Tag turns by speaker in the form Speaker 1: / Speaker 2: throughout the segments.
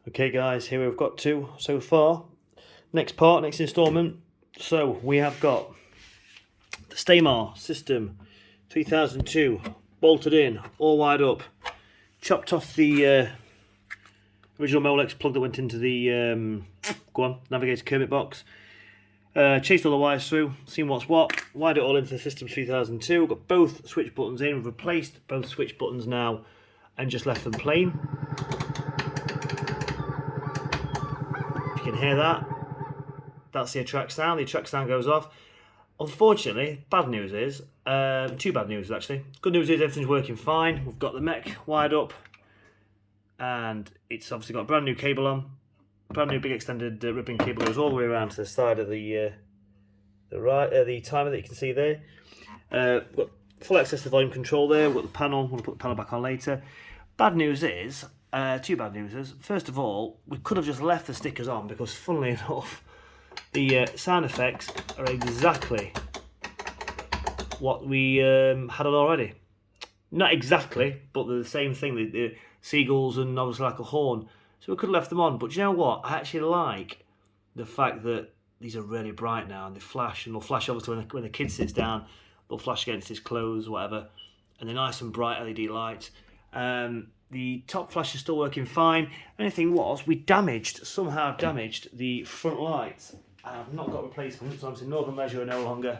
Speaker 1: Okay guys, here we've got two so far. Next part, next instalment. So we have got the Staymar system 3002 bolted in, all wired up. Chopped off the original Molex plug that went into the navigator Kermit box. Chased all the wires through, seen what's what, wired it all into the system 3002. Got both switch buttons in, replaced both switch buttons now and just left them plain. You can hear that. That's the attract sound. The attract sound goes off. Unfortunately, bad news is, two bad news actually. Good news is everything's working fine. We've got the mech wired up and it's obviously got a brand new cable on. Brand new big extended ribbon cable goes all the way around to the side of the timer that you can see there. We've got full access to volume control there. We've got the panel. We'll put the panel back on later. Bad news is, two bad news is, first of all, we could have just left the stickers on because funnily enough, the sound effects are exactly what we had on already. Not exactly, but they're the same thing. The seagulls and obviously like a horn. So we could have left them on. But you know what? I actually like the fact that these are really bright now and they flash. And they'll flash obviously when the kid sits down. They'll flash against his clothes, whatever. And they're nice and bright LED lights. The top flash is still working fine. Only thing was, we somehow damaged the front lights. I've not got replacements, obviously Northern Leisure are no longer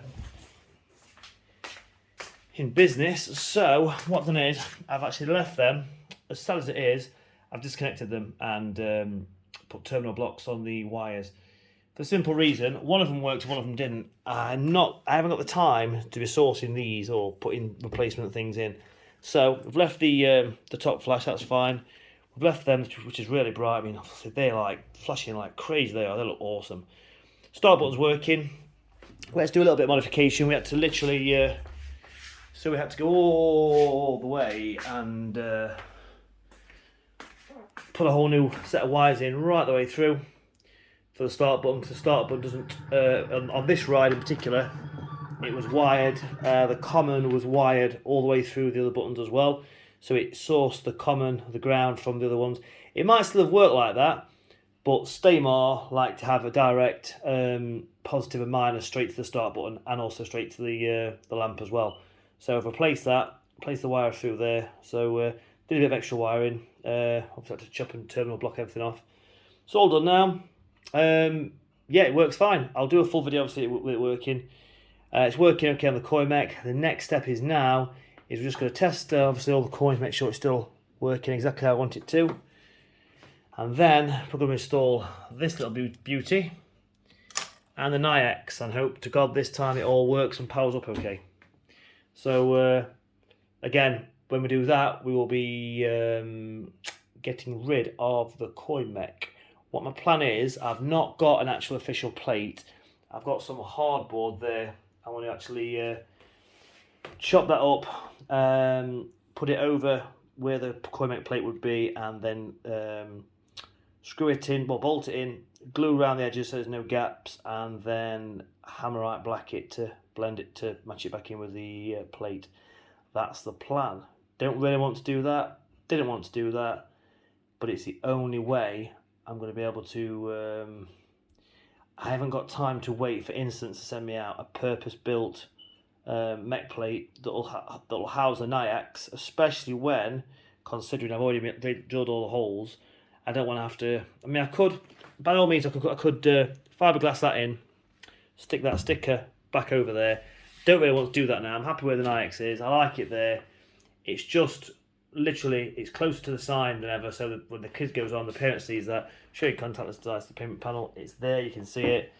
Speaker 1: in business. So what I've done is, I've actually left them, as sad as it is, I've disconnected them and put terminal blocks on the wires. For the simple reason, one of them worked, one of them didn't. I haven't got the time to be sourcing these or putting replacement things in. So we've left the top flash, that's fine. We've left them, which is really bright. I mean, obviously they're like flashing like crazy. They look awesome. Start button's working. Let's do a little bit of modification. We had to literally, so we had to go all the way and put a whole new set of wires in right the way through for the start button. Because the start button doesn't, on this ride in particular, it was wired, the common was wired all the way through the other buttons as well. So it sourced the common, the ground from the other ones. It might still have worked like that, but Staymar like to have a direct positive and minus straight to the start button and also straight to the lamp as well. So I've replaced that, placed the wire through there. So did a bit of extra wiring. Obviously had to chop and terminal block everything off. It's all done now. Yeah, it works fine. I'll do a full video obviously with it working. It's working okay on the coin mech. The next step is we're just going to test obviously all the coins, make sure it's still working exactly how I want it to. And then we're going to install this little beauty and the NAYAX and hope to God this time it all works and powers up okay. So again, when we do that, we will be getting rid of the coin mech. What my plan is, I've not got an actual official plate. I've got some hardboard there. I want to actually chop that up, put it over where the coin mech plate would be, and then screw it in, well, bolt it in, glue around the edges so there's no gaps, and then hammerite black it to blend it to match it back in with the plate. That's the plan. Don't really want to do that, didn't want to do that, but it's the only way I'm going to be able to. I haven't got time to wait for Instance to send me out a purpose-built mech plate that'll house the NAYAX, especially when, considering I've already drilled all the holes, I don't want to have to. I mean, I could, by all means, I could fiberglass that in, stick that sticker back over there. Don't really want to do that now. I'm happy where the NAYAX is. I like it there. It's just literally, it's closer to the sign than ever, so that when the kid goes on, the parent sees that. Show you contactless device, the payment panel, it's there, you can see it.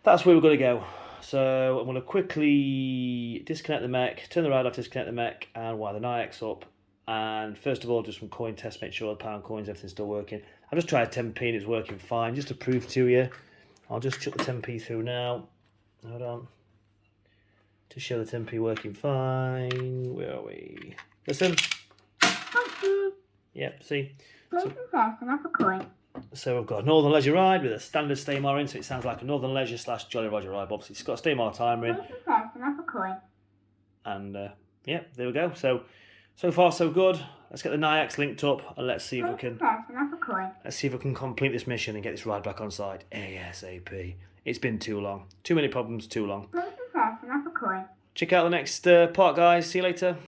Speaker 1: That's where we're going to go. So I'm going to quickly disconnect the mech, turn the ride off, disconnect the mech, and wire the NAYAX up. And first of all, just some coin tests, make sure the pound coins, everything's still working. I've just tried 10p and it's working fine, just to prove to you. I'll just chuck the 10p through now. Hold on. To show the 10p working fine. Where are we? Listen. Yep, see. So we've got a Northern Leisure ride with a standard Staymar in, so it sounds like a Northern Leisure / Jolly Roger ride. Obviously, it's got a Staymar timer in. And yeah, there we go. So far so good. Let's get the NAYAX linked up and let's see if we can
Speaker 2: coin.
Speaker 1: Let's see if we can complete this mission and get this ride back on side ASAP. It's been too long. Too many problems, too long.
Speaker 2: Place the test and have a coin.
Speaker 1: Check out the next part, guys. See you later.